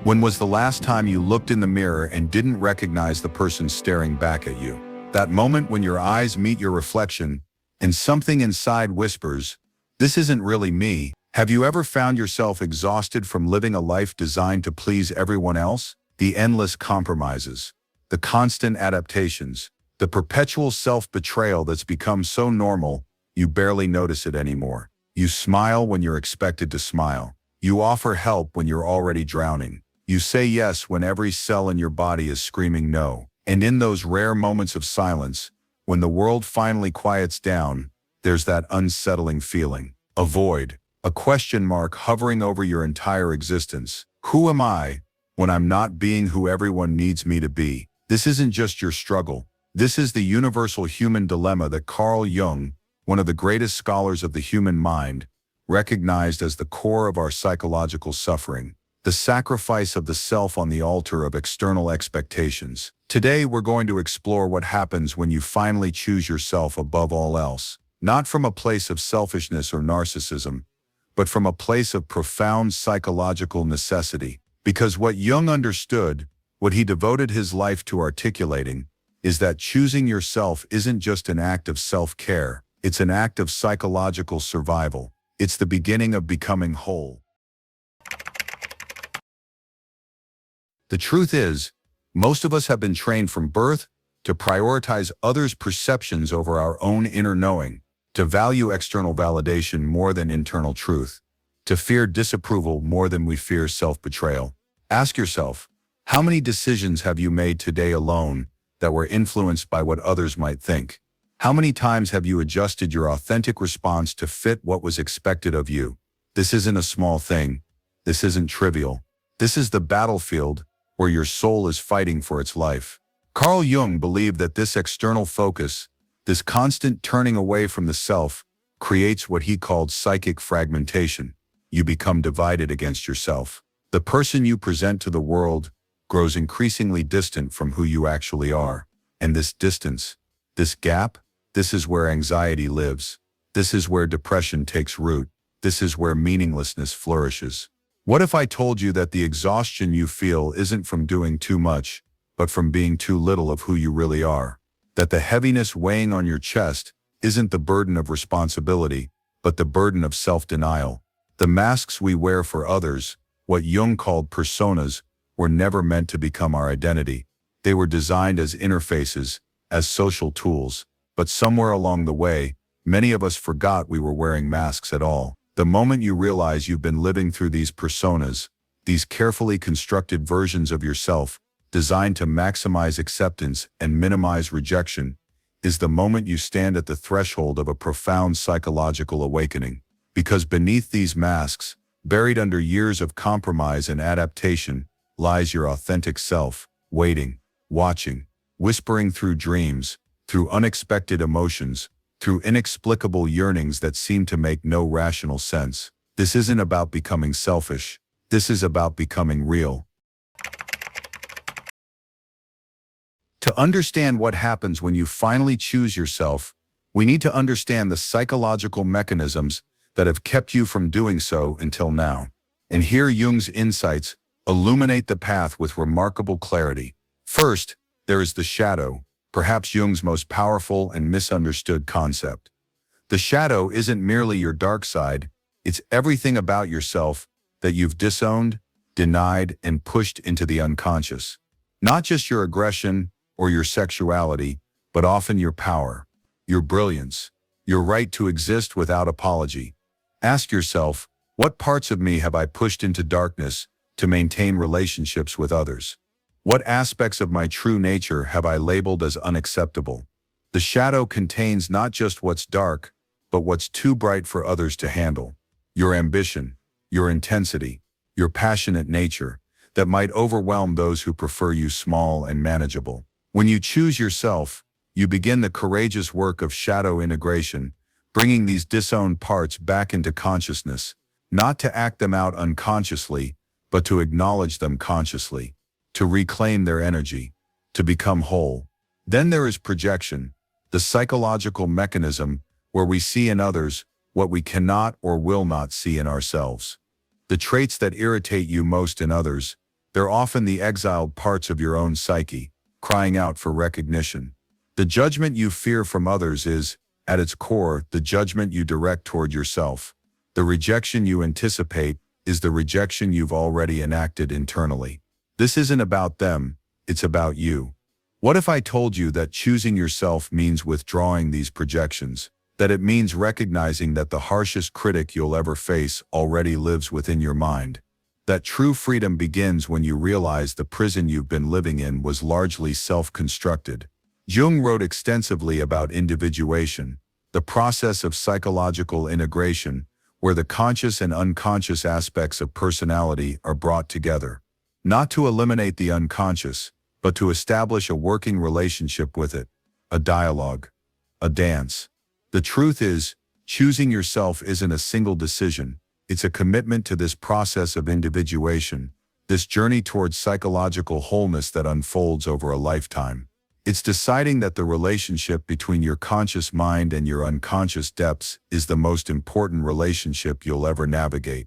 When was the last time you looked in the mirror and didn't recognize the person staring back at you? That moment when your eyes meet your reflection and something inside whispers, "This isn't really me." Have you ever found yourself exhausted from living a life designed to please everyone else? The endless compromises, the constant adaptations, the perpetual self-betrayal that's become so normal, you barely notice it anymore. You smile when you're expected to smile. You offer help when you're already drowning. You say yes when every cell in your body is screaming no. And in those rare moments of silence, when the world finally quiets down, there's that unsettling feeling. A void, a question mark hovering over your entire existence. Who am I when I'm not being who everyone needs me to be? This isn't just your struggle. This is the universal human dilemma that Carl Jung, one of the greatest scholars of the human mind, recognized as the core of our psychological suffering. The sacrifice of the self on the altar of external expectations. Today, we're going to explore what happens when you finally choose yourself above all else, not from a place of selfishness or narcissism, but from a place of profound psychological necessity. Because what Jung understood, what he devoted his life to articulating, is that choosing yourself isn't just an act of self-care, it's an act of psychological survival. It's the beginning of becoming whole. The truth is, most of us have been trained from birth to prioritize others' perceptions over our own inner knowing, to value external validation more than internal truth, to fear disapproval more than we fear self-betrayal. Ask yourself, how many decisions have you made today alone that were influenced by what others might think? How many times have you adjusted your authentic response to fit what was expected of you? This isn't a small thing. This isn't trivial. This is the battlefield where your soul is fighting for its life. Carl Jung believed that this external focus, this constant turning away from the self, creates what he called psychic fragmentation. You become divided against yourself. The person you present to the world grows increasingly distant from who you actually are. And this distance, this gap, this is where anxiety lives. This is where depression takes root. This is where meaninglessness flourishes. What if I told you that the exhaustion you feel isn't from doing too much, but from being too little of who you really are? That the heaviness weighing on your chest isn't the burden of responsibility, but the burden of self-denial. The masks we wear for others, what Jung called personas, were never meant to become our identity. They were designed as interfaces, as social tools, but somewhere along the way, many of us forgot we were wearing masks at all. The moment you realize you've been living through these personas, these carefully constructed versions of yourself, designed to maximize acceptance and minimize rejection, is the moment you stand at the threshold of a profound psychological awakening. Because beneath these masks, buried under years of compromise and adaptation, lies your authentic self, waiting, watching, whispering through dreams, through unexpected emotions, through inexplicable yearnings that seem to make no rational sense. This isn't about becoming selfish. This is about becoming real. To understand what happens when you finally choose yourself, we need to understand the psychological mechanisms that have kept you from doing so until now. And here Jung's insights illuminate the path with remarkable clarity. First, there is the shadow, perhaps Jung's most powerful and misunderstood concept. The shadow isn't merely your dark side, it's everything about yourself that you've disowned, denied, and pushed into the unconscious. Not just your aggression or your sexuality, but often your power, your brilliance, your right to exist without apology. Ask yourself, what parts of me have I pushed into darkness to maintain relationships with others? What aspects of my true nature have I labeled as unacceptable? The shadow contains not just what's dark, but what's too bright for others to handle. Your ambition, your intensity, your passionate nature that might overwhelm those who prefer you small and manageable. When you choose yourself, you begin the courageous work of shadow integration, bringing these disowned parts back into consciousness, not to act them out unconsciously, but to acknowledge them consciously, to reclaim their energy, to become whole. Then there is projection, the psychological mechanism where we see in others what we cannot or will not see in ourselves. The traits that irritate you most in others, They're often the exiled parts of your own psyche, crying out for recognition. The judgment you fear from others is, at its core, the judgment you direct toward yourself. The rejection you anticipate is the rejection you've already enacted internally. This isn't about them, it's about you. What if I told you that choosing yourself means withdrawing these projections? That it means recognizing that the harshest critic you'll ever face already lives within your mind? That true freedom begins when you realize the prison you've been living in was largely self-constructed. Jung wrote extensively about individuation, the process of psychological integration, where the conscious and unconscious aspects of personality are brought together. Not to eliminate the unconscious, but to establish a working relationship with it, a dialogue, a dance. The truth is, choosing yourself isn't a single decision. It's a commitment to this process of individuation, this journey towards psychological wholeness that unfolds over a lifetime. It's deciding that the relationship between your conscious mind and your unconscious depths is the most important relationship you'll ever navigate.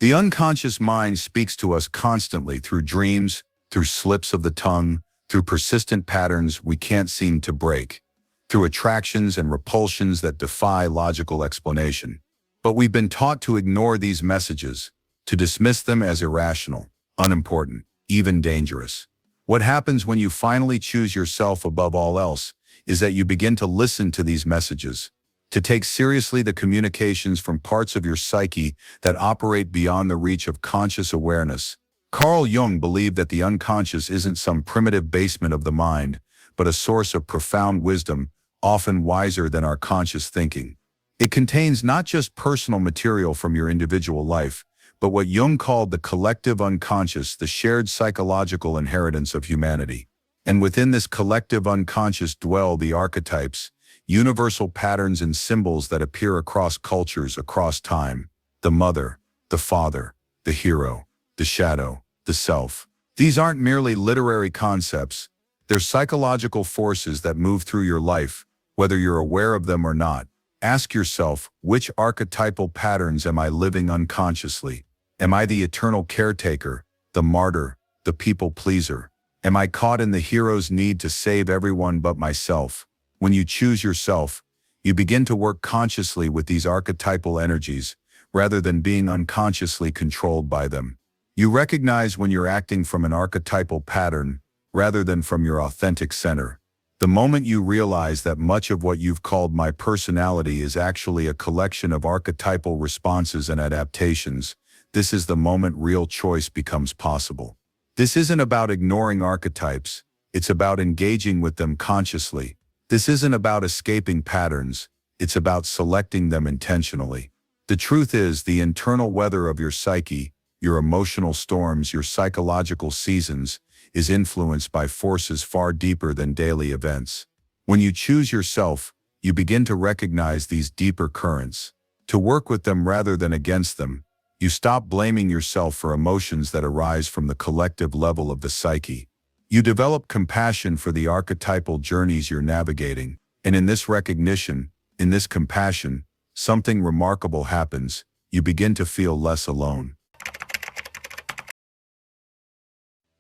The unconscious mind speaks to us constantly through dreams, through slips of the tongue, through persistent patterns we can't seem to break, through attractions and repulsions that defy logical explanation. But we've been taught to ignore these messages, to dismiss them as irrational, unimportant, even dangerous. What happens when you finally choose yourself above all else is that you begin to listen to these messages, to take seriously the communications from parts of your psyche that operate beyond the reach of conscious awareness. Carl Jung believed that the unconscious isn't some primitive basement of the mind, but a source of profound wisdom, often wiser than our conscious thinking. It contains not just personal material from your individual life, but what Jung called the collective unconscious, the shared psychological inheritance of humanity. And within this collective unconscious dwell the archetypes, universal patterns and symbols that appear across cultures, across time: the mother, the father, the hero, the shadow, the self. These aren't merely literary concepts, they're psychological forces that move through your life, whether you're aware of them or not. Ask yourself, which archetypal patterns am I living unconsciously? Am I the eternal caretaker, the martyr, the people pleaser? Am I caught in the hero's need to save everyone but myself? When you choose yourself, you begin to work consciously with these archetypal energies, rather than being unconsciously controlled by them. You recognize when you're acting from an archetypal pattern, rather than from your authentic center. The moment you realize that much of what you've called my personality is actually a collection of archetypal responses and adaptations, this is the moment real choice becomes possible. This isn't about ignoring archetypes, it's about engaging with them consciously. This isn't about escaping patterns, it's about selecting them intentionally. The truth is, the internal weather of your psyche, your emotional storms, your psychological seasons, is influenced by forces far deeper than daily events. When you choose yourself, you begin to recognize these deeper currents, to work with them rather than against them. You stop blaming yourself for emotions that arise from the collective level of the psyche. You develop compassion for the archetypal journeys you're navigating, and in this recognition, in this compassion, something remarkable happens. You begin to feel less alone.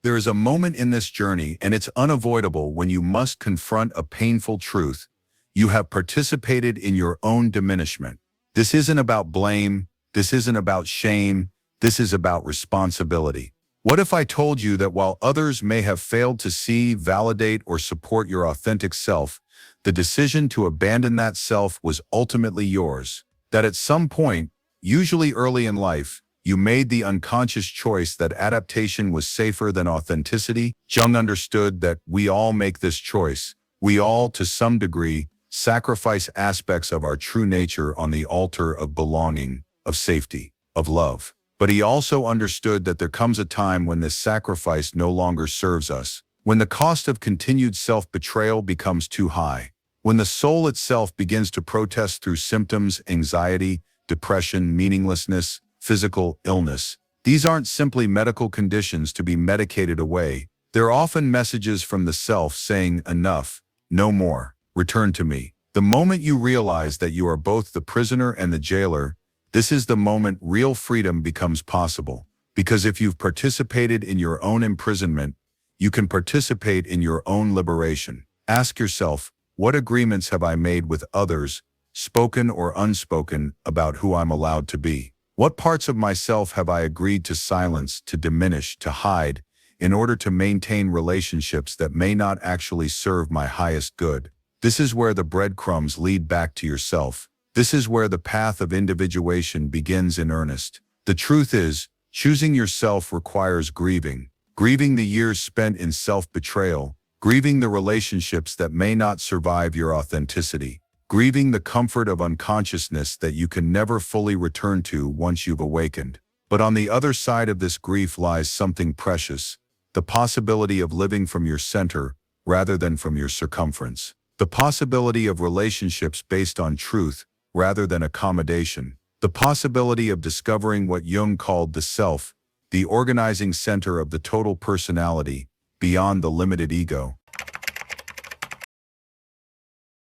There is a moment in this journey, and it's unavoidable, when you must confront a painful truth. You have participated in your own diminishment. This isn't about blame. This isn't about shame. This is about responsibility. What if I told you that while others may have failed to see, validate, or support your authentic self, the decision to abandon that self was ultimately yours? That at some point, usually early in life, you made the unconscious choice that adaptation was safer than authenticity? Jung understood that we all make this choice. We all, to some degree, sacrifice aspects of our true nature on the altar of belonging, of safety, of love. But he also understood that there comes a time when this sacrifice no longer serves us, when the cost of continued self-betrayal becomes too high, when the soul itself begins to protest through symptoms, anxiety, depression, meaninglessness, physical illness. These aren't simply medical conditions to be medicated away. They're often messages from the self saying, enough, no more, return to me. The moment you realize that you are both the prisoner and the jailer, This is the moment real freedom becomes possible. Because if you've participated in your own imprisonment, you can participate in your own liberation. Ask yourself, what agreements have I made with others, spoken or unspoken, about who I'm allowed to be? What parts of myself have I agreed to silence, to diminish, to hide, in order to maintain relationships that may not actually serve my highest good? This is where the breadcrumbs lead back to yourself. This is where the path of individuation begins in earnest. The truth is, choosing yourself requires grieving. Grieving the years spent in self-betrayal, grieving the relationships that may not survive your authenticity, grieving the comfort of unconsciousness that you can never fully return to once you've awakened. But on the other side of this grief lies something precious, the possibility of living from your center rather than from your circumference. The possibility of relationships based on truth rather than accommodation. The possibility of discovering what Jung called the self, the organizing center of the total personality, beyond the limited ego.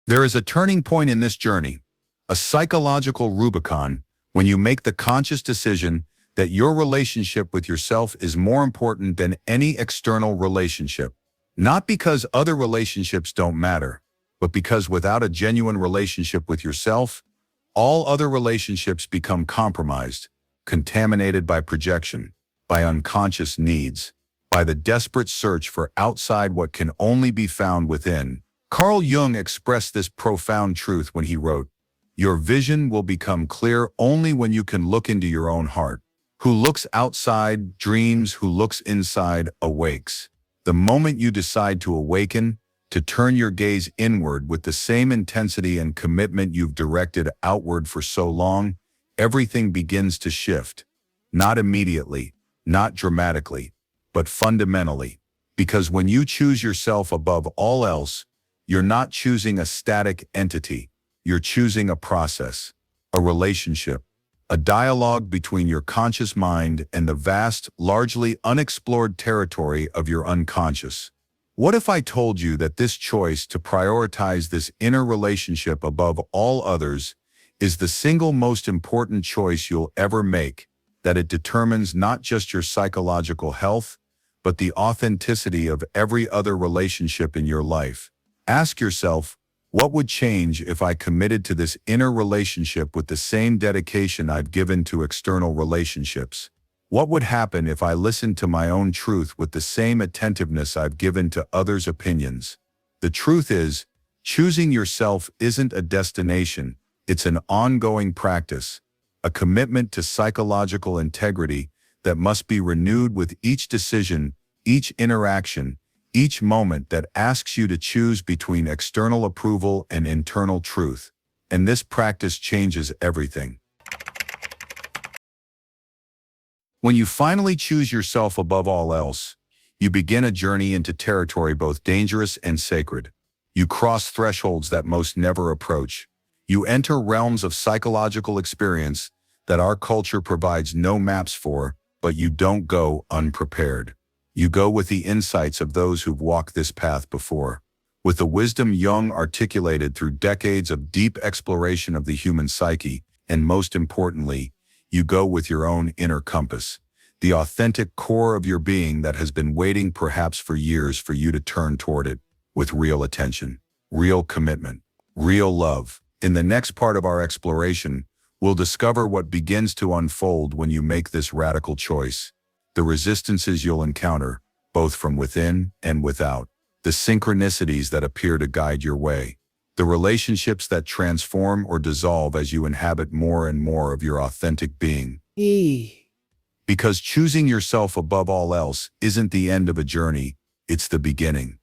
There is a turning point in this journey, a psychological Rubicon, when you make the conscious decision that your relationship with yourself is more important than any external relationship. Not because other relationships don't matter, but because without a genuine relationship with yourself, all other relationships become compromised, contaminated by projection, by unconscious needs, by the desperate search for outside what can only be found within. Carl Jung expressed this profound truth when he wrote, "Your vision will become clear only when you can look into your own heart. Who looks outside dreams, who looks inside awakes." The moment you decide to awaken, to turn your gaze inward with the same intensity and commitment you've directed outward for so long, everything begins to shift. Not immediately, not dramatically, but fundamentally. Because when you choose yourself above all else, you're not choosing a static entity. You're choosing a process, a relationship, a dialogue between your conscious mind and the vast, largely unexplored territory of your unconscious. What if I told you that this choice to prioritize this inner relationship above all others is the single most important choice you'll ever make, that it determines not just your psychological health, but the authenticity of every other relationship in your life? Ask yourself, what would change if I committed to this inner relationship with the same dedication I've given to external relationships? What would happen if I listened to my own truth with the same attentiveness I've given to others' opinions? The truth is, choosing yourself isn't a destination, it's an ongoing practice, a commitment to psychological integrity that must be renewed with each decision, each interaction, each moment that asks you to choose between external approval and internal truth. And this practice changes everything. When you finally choose yourself above all else, you begin a journey into territory both dangerous and sacred. You cross thresholds that most never approach. You enter realms of psychological experience that our culture provides no maps for, but you don't go unprepared. You go with the insights of those who've walked this path before, with the wisdom Jung articulated through decades of deep exploration of the human psyche, and most importantly, you go with your own inner compass, the authentic core of your being that has been waiting perhaps for years for you to turn toward it, with real attention, real commitment, real love. In the next part of our exploration, we'll discover what begins to unfold when you make this radical choice, the resistances you'll encounter, both from within and without, the synchronicities that appear to guide your way, the relationships that transform or dissolve as you inhabit more and more of your authentic being. Because choosing yourself above all else isn't the end of a journey, it's the beginning.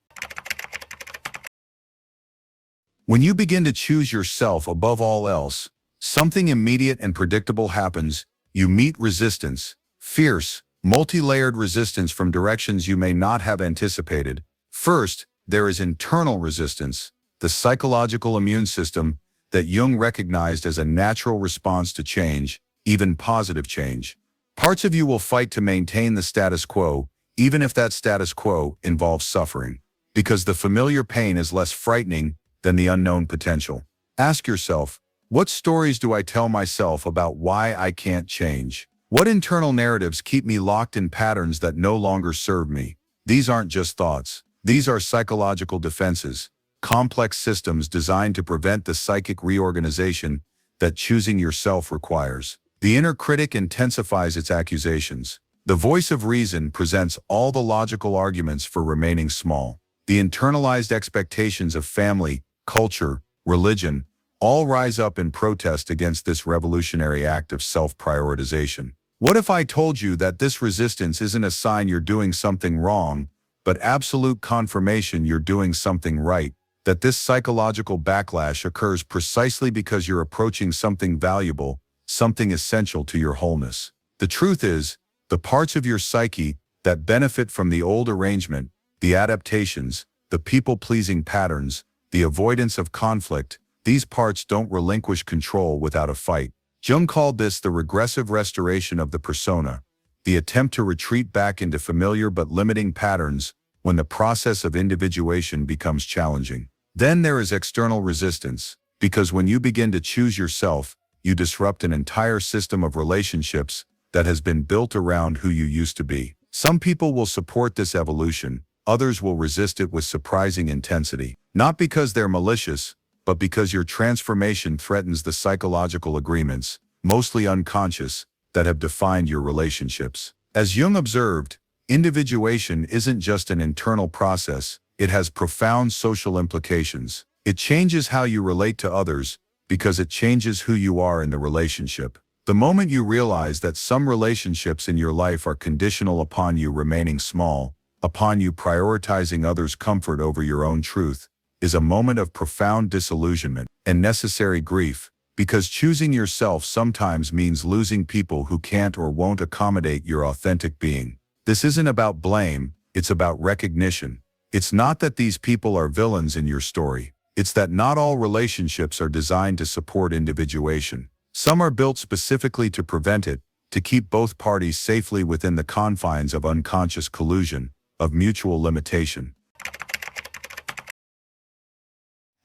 When you begin to choose yourself above all else, something immediate and predictable happens. You meet resistance, fierce, multi-layered resistance from directions you may not have anticipated. First, there is internal resistance, the psychological immune system that Jung recognized as a natural response to change, even positive change. Parts of you will fight to maintain the status quo, even if that status quo involves suffering, because the familiar pain is less frightening than the unknown potential. Ask yourself, What stories do I tell myself about why I can't change? What internal narratives keep me locked in patterns that no longer serve me? These aren't just thoughts. These are psychological defenses, complex systems designed to prevent the psychic reorganization that choosing yourself requires. The inner critic intensifies its accusations. The voice of reason presents all the logical arguments for remaining small. The internalized expectations of family, culture, religion, all rise up in protest against this revolutionary act of self-prioritization. What if I told you that this resistance isn't a sign you're doing something wrong, but absolute confirmation you're doing something right? That this psychological backlash occurs precisely because you're approaching something valuable, something essential to your wholeness. The truth is, the parts of your psyche that benefit from the old arrangement, the adaptations, the people-pleasing patterns, the avoidance of conflict, these parts don't relinquish control without a fight. Jung called this the regressive restoration of the persona, the attempt to retreat back into familiar but limiting patterns when the process of individuation becomes challenging. Then there is external resistance, because when you begin to choose yourself, you disrupt an entire system of relationships that has been built around who you used to be. Some people will support this evolution, others will resist it with surprising intensity, not because they're malicious, but because your transformation threatens the psychological agreements, mostly unconscious, that have defined your relationships. As Jung observed, individuation isn't just an internal process, it has profound social implications. It changes how you relate to others because it changes who you are in the relationship. The moment you realize that some relationships in your life are conditional upon you remaining small, upon you prioritizing others' comfort over your own truth, is a moment of profound disillusionment and necessary grief, because choosing yourself sometimes means losing people who can't or won't accommodate your authentic being. This isn't about blame, it's about recognition. It's not that these people are villains in your story. It's that not all relationships are designed to support individuation. Some are built specifically to prevent it, to keep both parties safely within the confines of unconscious collusion, of mutual limitation.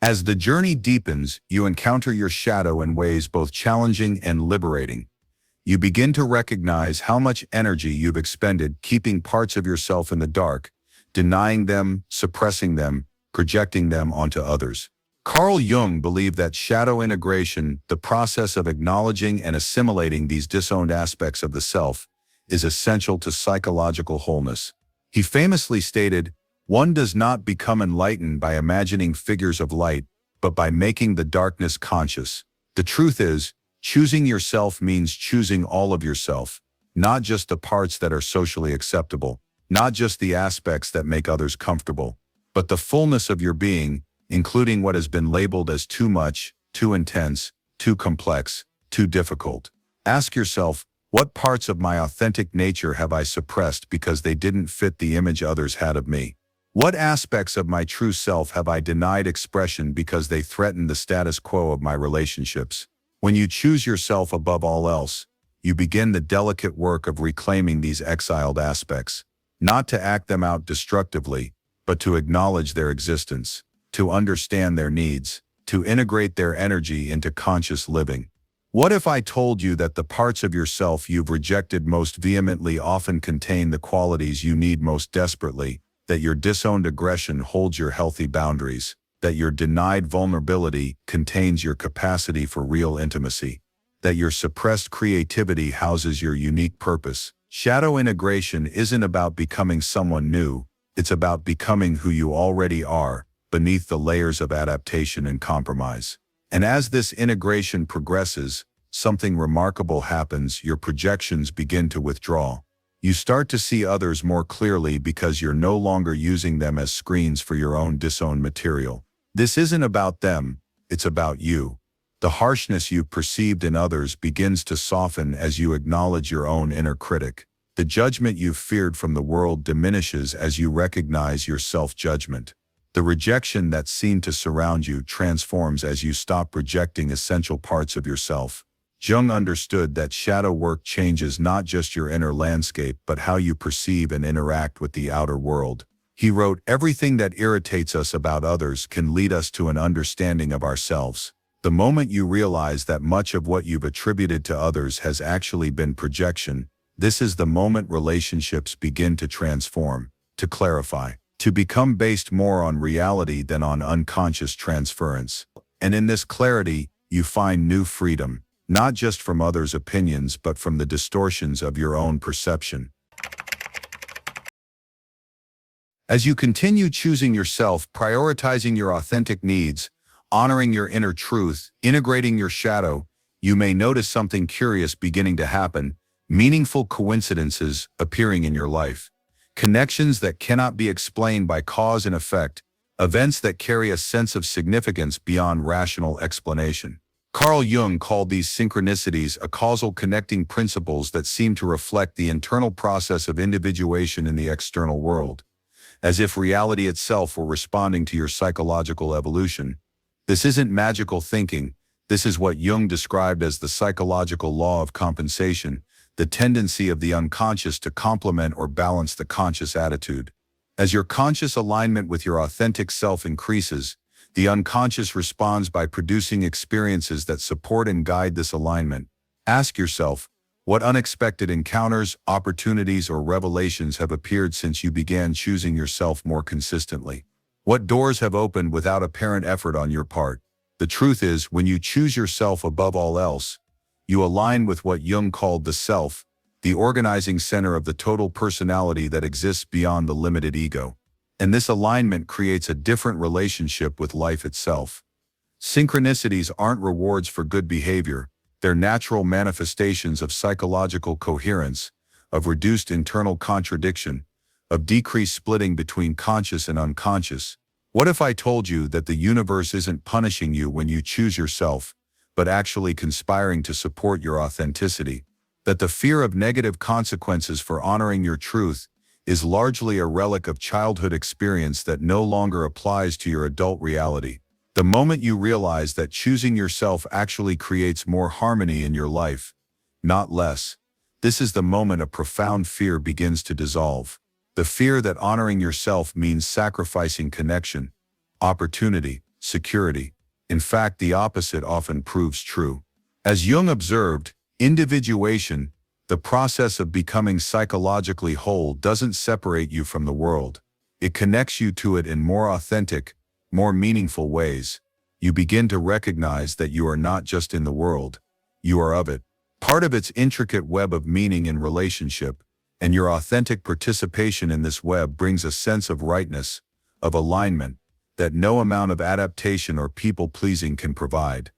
As the journey deepens, you encounter your shadow in ways both challenging and liberating. You begin to recognize how much energy you've expended keeping parts of yourself in the dark, denying them, suppressing them, projecting them onto others. Carl Jung believed that shadow integration, the process of acknowledging and assimilating these disowned aspects of the self, is essential to psychological wholeness. He famously stated, "One does not become enlightened by imagining figures of light, but by making the darkness conscious." The truth is, choosing yourself means choosing all of yourself, not just the parts that are socially acceptable, not just the aspects that make others comfortable, but the fullness of your being, including what has been labeled as too much, too intense, too complex, too difficult. Ask yourself, what parts of my authentic nature have I suppressed because they didn't fit the image others had of me? What aspects of my true self have I denied expression because they threaten the status quo of my relationships? When you choose yourself above all else, you begin the delicate work of reclaiming these exiled aspects, not to act them out destructively, but to acknowledge their existence, to understand their needs, to integrate their energy into conscious living. What if I told you that the parts of yourself you've rejected most vehemently often contain the qualities you need most desperately, that your disowned aggression holds your healthy boundaries, that your denied vulnerability contains your capacity for real intimacy, that your suppressed creativity houses your unique purpose? Shadow integration isn't about becoming someone new, it's about becoming who you already are, beneath the layers of adaptation and compromise. And as this integration progresses, something remarkable happens. Your projections begin to withdraw. You start to see others more clearly because you're no longer using them as screens for your own disowned material. This isn't about them, it's about you. The harshness you perceived in others begins to soften as you acknowledge your own inner critic. The judgment you've feared from the world diminishes as you recognize your self-judgment. The rejection that seemed to surround you transforms as you stop rejecting essential parts of yourself. Jung understood that shadow work changes not just your inner landscape but how you perceive and interact with the outer world. He wrote, "Everything that irritates us about others can lead us to an understanding of ourselves. The moment you realize that much of what you've attributed to others has actually been projection, this is the moment relationships begin to transform, to clarify, to become based more on reality than on unconscious transference. And in this clarity, you find new freedom, not just from others' opinions but from the distortions of your own perception. As you continue choosing yourself, prioritizing your authentic needs, honoring your inner truth, integrating your shadow, you may notice something curious beginning to happen, meaningful coincidences appearing in your life, connections that cannot be explained by cause and effect, events that carry a sense of significance beyond rational explanation. Carl Jung called these synchronicities a causal connecting principles that seem to reflect the internal process of individuation in the external world, as if reality itself were responding to your psychological evolution. This isn't magical thinking. This is what Jung described as the psychological law of compensation, the tendency of the unconscious to complement or balance the conscious attitude. As your conscious alignment with your authentic self increases, the unconscious responds by producing experiences that support and guide this alignment. Ask yourself, what unexpected encounters, opportunities, or revelations have appeared since you began choosing yourself more consistently? What doors have opened without apparent effort on your part? The truth is, when you choose yourself above all else, you align with what Jung called the self, the organizing center of the total personality that exists beyond the limited ego. And this alignment creates a different relationship with life itself. Synchronicities aren't rewards for good behavior. They're natural manifestations of psychological coherence, of reduced internal contradiction, of decreased splitting between conscious and unconscious. What if I told you that the universe isn't punishing you when you choose yourself, but actually conspiring to support your authenticity? That the fear of negative consequences for honoring your truth is largely a relic of childhood experience that no longer applies to your adult reality. The moment you realize that choosing yourself actually creates more harmony in your life, not less, this is the moment a profound fear begins to dissolve. The fear that honoring yourself means sacrificing connection, opportunity, security. In fact, the opposite often proves true. As Jung observed, individuation, the process of becoming psychologically whole, doesn't separate you from the world. It connects you to it in more authentic, more meaningful ways. You begin to recognize that you are not just in the world, you are of it, part of its intricate web of meaning and relationship, and your authentic participation in this web brings a sense of rightness, of alignment, that no amount of adaptation or people-pleasing can provide.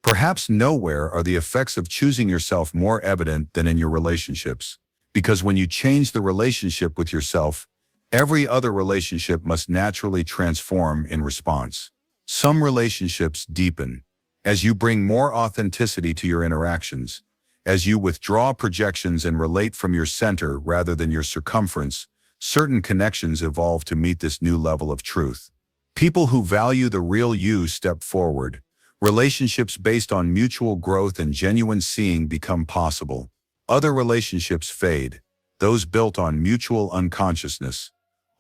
Perhaps nowhere are the effects of choosing yourself more evident than in your relationships, because when you change the relationship with yourself, every other relationship must naturally transform in response. Some relationships deepen as you bring more authenticity to your interactions, as you withdraw projections and relate from your center rather than your circumference. Certain connections evolve to meet this new level of truth. People who value the real you step forward. Relationships based on mutual growth and genuine seeing become possible. Other relationships fade, those built on mutual unconsciousness,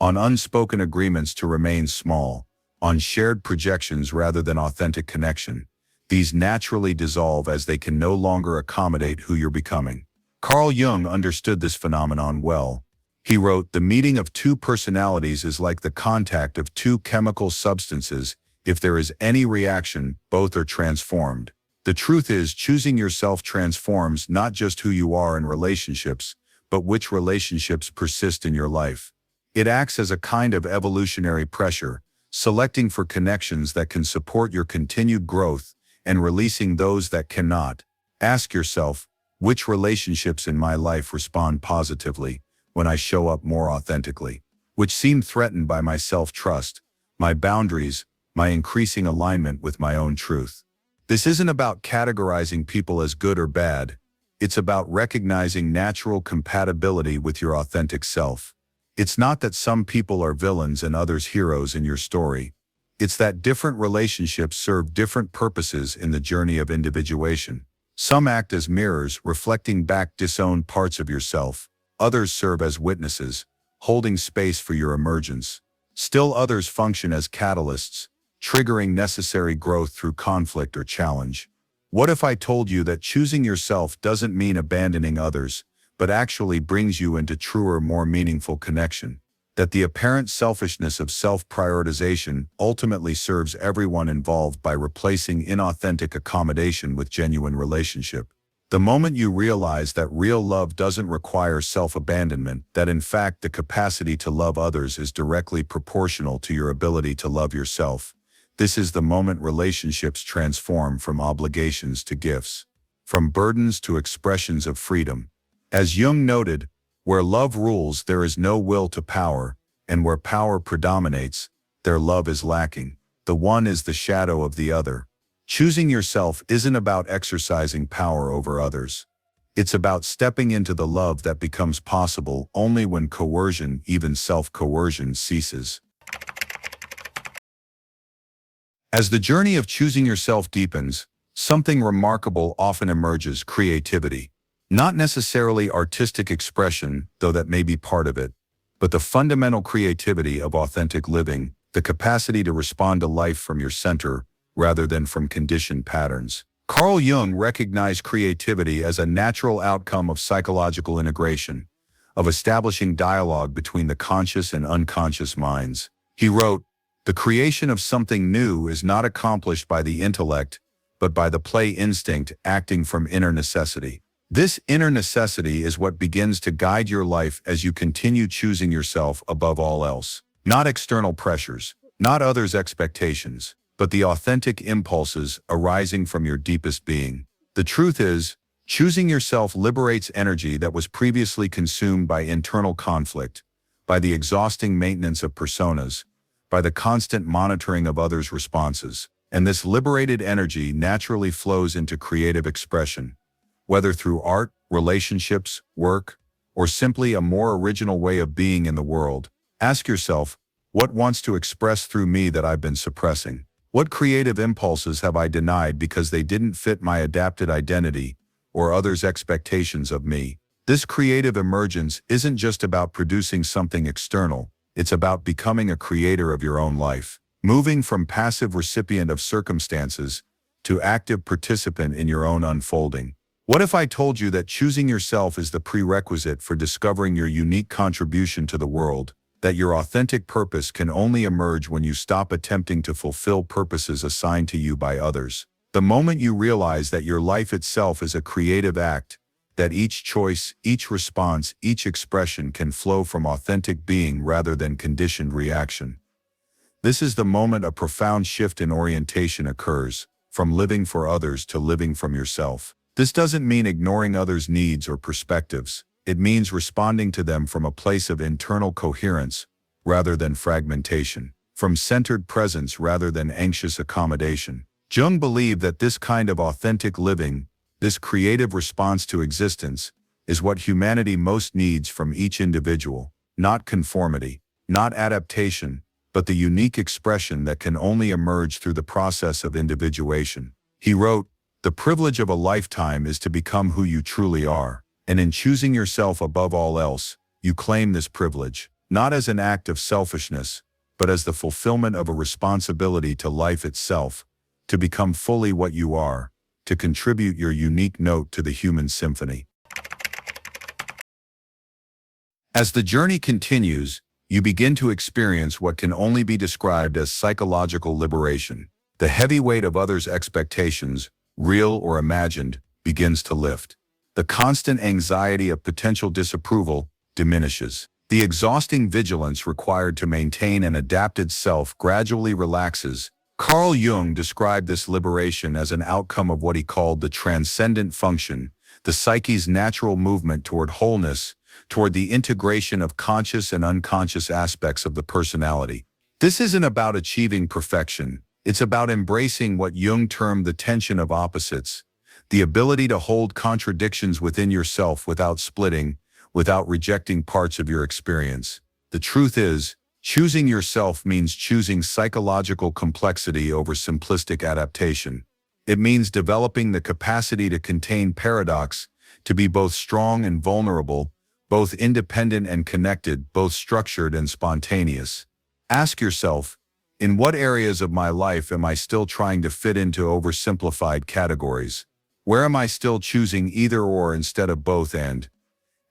on unspoken agreements to remain small, on shared projections rather than authentic connection. These naturally dissolve as they can no longer accommodate who you're becoming. Carl Jung understood this phenomenon well. He wrote, "The meeting of two personalities is like the contact of two chemical substances. If there is any reaction, both are transformed." The truth is, choosing yourself transforms not just who you are in relationships, but which relationships persist in your life. It acts as a kind of evolutionary pressure, selecting for connections that can support your continued growth and releasing those that cannot. Ask yourself, which relationships in my life respond positively when I show up more authentically? Which seem threatened by my self-trust, my boundaries, my increasing alignment with my own truth? This isn't about categorizing people as good or bad. It's about recognizing natural compatibility with your authentic self. It's not that some people are villains and others heroes in your story. It's that different relationships serve different purposes in the journey of individuation. Some act as mirrors, reflecting back disowned parts of yourself. Others serve as witnesses, holding space for your emergence. Still others function as catalysts, triggering necessary growth through conflict or challenge. What if I told you that choosing yourself doesn't mean abandoning others, but actually brings you into truer, more meaningful connection? That the apparent selfishness of self-prioritization ultimately serves everyone involved by replacing inauthentic accommodation with genuine relationship. The moment you realize that real love doesn't require self-abandonment, that in fact the capacity to love others is directly proportional to your ability to love yourself, this is the moment relationships transform from obligations to gifts, from burdens to expressions of freedom. As Jung noted, where love rules, there is no will to power, and where power predominates, there love is lacking. The one is the shadow of the other. Choosing yourself isn't about exercising power over others. It's about stepping into the love that becomes possible only when coercion, even self-coercion, ceases. As the journey of choosing yourself deepens, something remarkable often emerges: creativity. Not necessarily artistic expression, though that may be part of it, but the fundamental creativity of authentic living, the capacity to respond to life from your center rather than from conditioned patterns. Carl Jung recognized creativity as a natural outcome of psychological integration, of establishing dialogue between the conscious and unconscious minds. He wrote, "The creation of something new is not accomplished by the intellect, but by the play instinct acting from inner necessity." This inner necessity is what begins to guide your life as you continue choosing yourself above all else. Not external pressures, not others' expectations, but the authentic impulses arising from your deepest being. The truth is, choosing yourself liberates energy that was previously consumed by internal conflict, by the exhausting maintenance of personas, by the constant monitoring of others' responses. And this liberated energy naturally flows into creative expression, whether through art, relationships, work, or simply a more original way of being in the world. Ask yourself, what wants to express through me that I've been suppressing? What creative impulses have I denied because they didn't fit my adapted identity or others' expectations of me? This creative emergence isn't just about producing something external, it's about becoming a creator of your own life, moving from passive recipient of circumstances to active participant in your own unfolding. What if I told you that choosing yourself is the prerequisite for discovering your unique contribution to the world, that your authentic purpose can only emerge when you stop attempting to fulfill purposes assigned to you by others? The moment you realize that your life itself is a creative act, that each choice, each response, each expression can flow from authentic being rather than conditioned reaction. This is the moment a profound shift in orientation occurs, from living for others to living from yourself. This doesn't mean ignoring others' needs or perspectives. It means responding to them from a place of internal coherence rather than fragmentation, from centered presence rather than anxious accommodation. Jung believed that this kind of authentic living, this creative response to existence, is what humanity most needs from each individual, not conformity, not adaptation, but the unique expression that can only emerge through the process of individuation. He wrote, "The privilege of a lifetime is to become who you truly are, and in choosing yourself above all else, you claim this privilege, not as an act of selfishness, but as the fulfillment of a responsibility to life itself, to become fully what you are, to contribute your unique note to the human symphony." As the journey continues, you begin to experience what can only be described as psychological liberation. The heavy weight of others' expectations, real or imagined, begins to lift. The constant anxiety of potential disapproval diminishes. The exhausting vigilance required to maintain an adapted self gradually relaxes. Carl Jung described this liberation as an outcome of what he called the transcendent function, the psyche's natural movement toward wholeness, toward the integration of conscious and unconscious aspects of the personality. This isn't about achieving perfection. It's about embracing what Jung termed the tension of opposites, the ability to hold contradictions within yourself without splitting, without rejecting parts of your experience. The truth is, choosing yourself means choosing psychological complexity over simplistic adaptation. It means developing the capacity to contain paradox, to be both strong and vulnerable, both independent and connected, both structured and spontaneous. Ask yourself, In what areas of my life am I still trying to fit into oversimplified categories? Where am I still choosing either or instead of both? And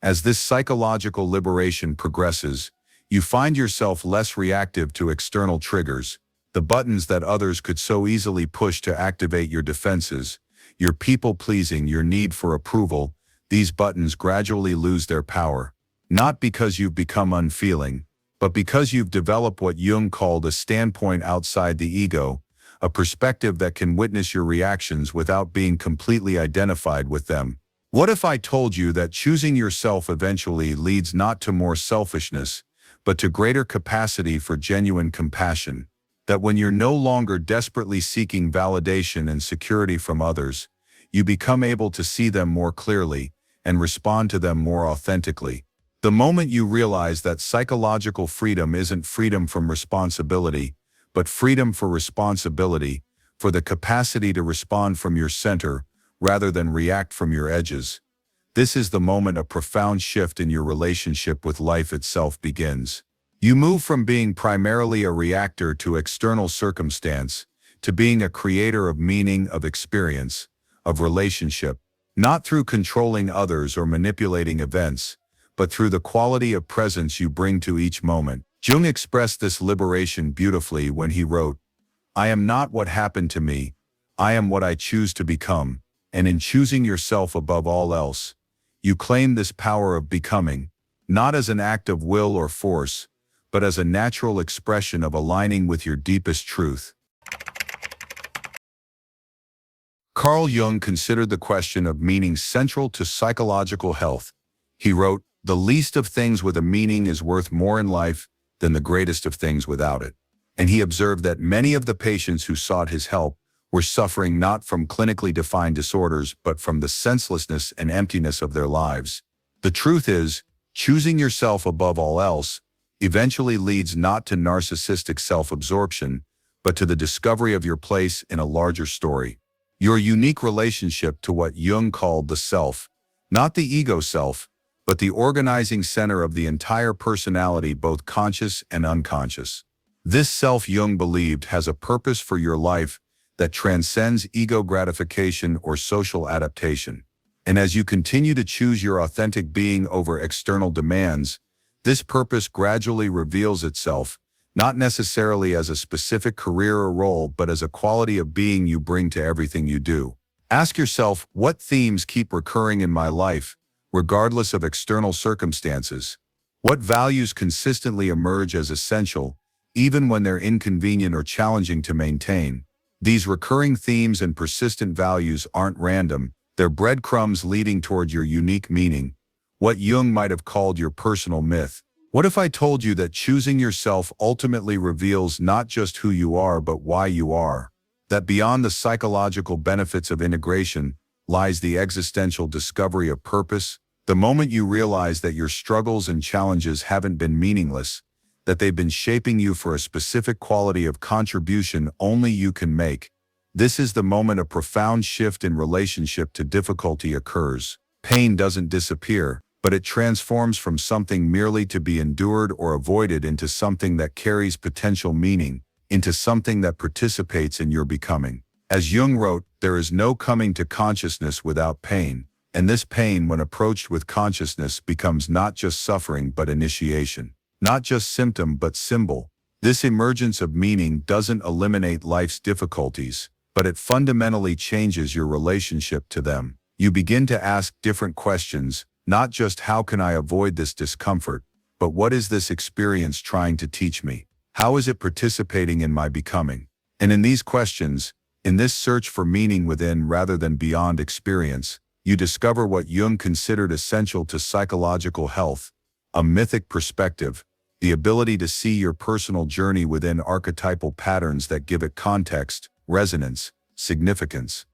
as this psychological liberation progresses, you find yourself less reactive to external triggers, the buttons that others could so easily push to activate your defenses, your people-pleasing, your need for approval. These buttons gradually lose their power, not because you've become unfeeling, but because you've developed what Jung called a standpoint outside the ego, a perspective that can witness your reactions without being completely identified with them. What if I told you that choosing yourself eventually leads not to more selfishness, but to greater capacity for genuine compassion? That when you're no longer desperately seeking validation and security from others, you become able to see them more clearly and respond to them more authentically. The moment you realize that psychological freedom isn't freedom from responsibility, but freedom for responsibility, for the capacity to respond from your center rather than react from your edges. This is the moment a profound shift in your relationship with life itself begins. You move from being primarily a reactor to external circumstance, to being a creator of meaning, of experience, of relationship, not through controlling others or manipulating events, but through the quality of presence you bring to each moment. Jung expressed this liberation beautifully when he wrote, "I am not what happened to me, I am what I choose to become." And in choosing yourself above all else, you claim this power of becoming, not as an act of will or force, but as a natural expression of aligning with your deepest truth. Carl Jung considered the question of meaning central to psychological health. He wrote, "The least of things with a meaning is worth more in life than the greatest of things without it." And he observed that many of the patients who sought his help were suffering not from clinically defined disorders, but from the senselessness and emptiness of their lives. The truth is, choosing yourself above all else eventually leads not to narcissistic self-absorption, but to the discovery of your place in a larger story. Your unique relationship to what Jung called the self, not the ego self, but the organizing center of the entire personality, both conscious and unconscious. This self, Jung believed, has a purpose for your life that transcends ego gratification or social adaptation. And as you continue to choose your authentic being over external demands, this purpose gradually reveals itself, not necessarily as a specific career or role, but as a quality of being you bring to everything you do. Ask yourself, what themes keep recurring in my life, regardless of external circumstances? What values consistently emerge as essential, even when they're inconvenient or challenging to maintain? These recurring themes and persistent values aren't random, they're breadcrumbs leading toward your unique meaning, what Jung might have called your personal myth. What if I told you that choosing yourself ultimately reveals not just who you are, but why you are? That beyond the psychological benefits of integration lies the existential discovery of purpose? The moment you realize that your struggles and challenges haven't been meaningless, that they've been shaping you for a specific quality of contribution only you can make, this is the moment a profound shift in relationship to difficulty occurs. Pain doesn't disappear, but it transforms from something merely to be endured or avoided into something that carries potential meaning, into something that participates in your becoming. As Jung wrote, there is no coming to consciousness without pain, and this pain, when approached with consciousness, becomes not just suffering but initiation. Not just symptom but symbol. This emergence of meaning doesn't eliminate life's difficulties, but it fundamentally changes your relationship to them. You begin to ask different questions, not just how can I avoid this discomfort, but what is this experience trying to teach me? How is it participating in my becoming? And in these questions, in this search for meaning within rather than beyond experience, you discover what Jung considered essential to psychological health, a mythic perspective, the ability to see your personal journey within archetypal patterns that give it context, resonance, significance.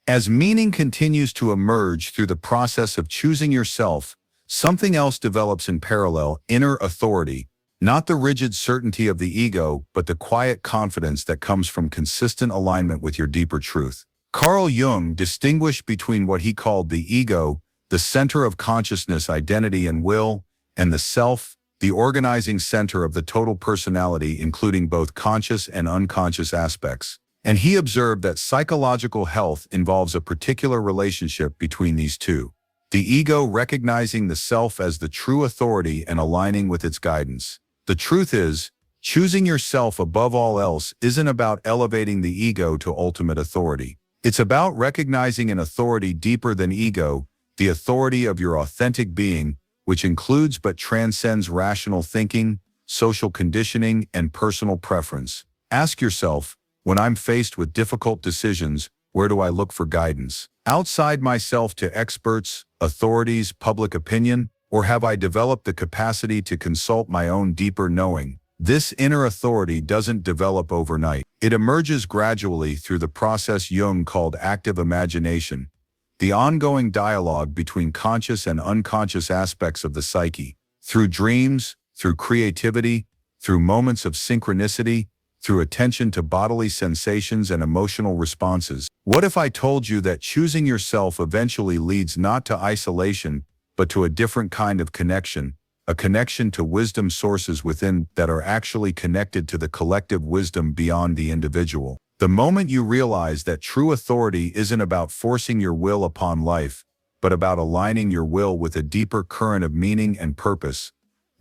As meaning continues to emerge through the process of choosing yourself, something else develops in parallel: inner authority, not the rigid certainty of the ego, but the quiet confidence that comes from consistent alignment with your deeper truth. Carl Jung distinguished between what he called the ego, the center of consciousness, identity, and will, and the self, the organizing center of the total personality, including both conscious and unconscious aspects. And he observed that psychological health involves a particular relationship between these two. The ego recognizing the self as the true authority and aligning with its guidance. The truth is, choosing yourself above all else isn't about elevating the ego to ultimate authority. It's about recognizing an authority deeper than ego, the authority of your authentic being, which includes but transcends rational thinking, social conditioning, and personal preference. Ask yourself, when I'm faced with difficult decisions, where do I look for guidance? Outside myself to experts, authorities, public opinion, or have I developed the capacity to consult my own deeper knowing? This inner authority doesn't develop overnight. It emerges gradually through the process Jung called active imagination, the ongoing dialogue between conscious and unconscious aspects of the psyche, through dreams, through creativity, through moments of synchronicity, through attention to bodily sensations and emotional responses. What if I told you that choosing yourself eventually leads not to isolation, but to a different kind of connection, a connection to wisdom sources within that are actually connected to the collective wisdom beyond the individual? The moment you realize that true authority isn't about forcing your will upon life, but about aligning your will with a deeper current of meaning and purpose,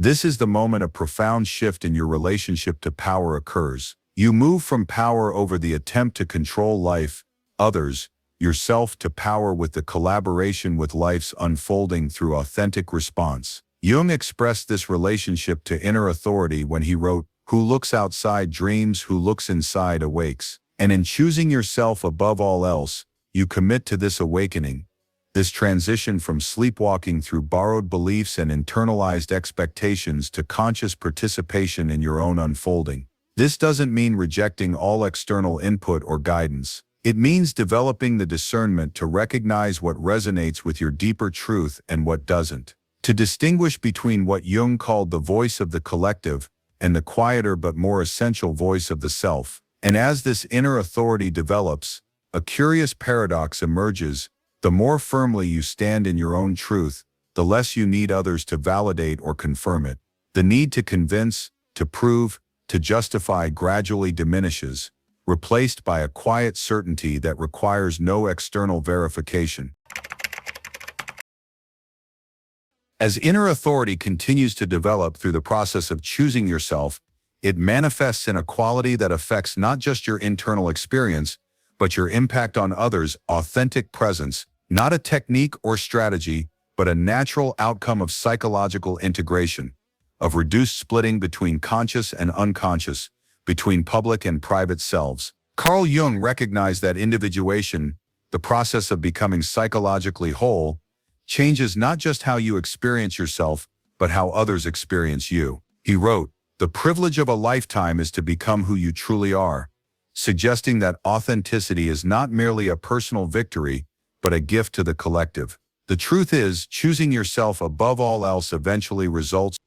this is the moment a profound shift in your relationship to power occurs. You move from power over the attempt to control life, others, yourself to power with the collaboration with life's unfolding through authentic response. Jung expressed this relationship to inner authority when he wrote, "Who looks outside dreams, who looks inside awakes." And in choosing yourself above all else, you commit to this awakening, this transition from sleepwalking through borrowed beliefs and internalized expectations to conscious participation in your own unfolding. This doesn't mean rejecting all external input or guidance. It means developing the discernment to recognize what resonates with your deeper truth and what doesn't. To distinguish between what Jung called the voice of the collective and the quieter but more essential voice of the self. And as this inner authority develops, a curious paradox emerges. The more firmly you stand in your own truth, the less you need others to validate or confirm it. The need to convince, to prove, to justify gradually diminishes, replaced by a quiet certainty that requires no external verification. As inner authority continues to develop through the process of choosing yourself, it manifests in a quality that affects not just your internal experience, but your impact on others. Authentic presence, not a technique or strategy, but a natural outcome of psychological integration, of reduced splitting between conscious and unconscious, between public and private selves. Carl Jung recognized that individuation, the process of becoming psychologically whole, changes not just how you experience yourself, but how others experience you. He wrote, "The privilege of a lifetime is to become who you truly are," suggesting that authenticity is not merely a personal victory, but a gift to the collective. The truth is, choosing yourself above all else eventually results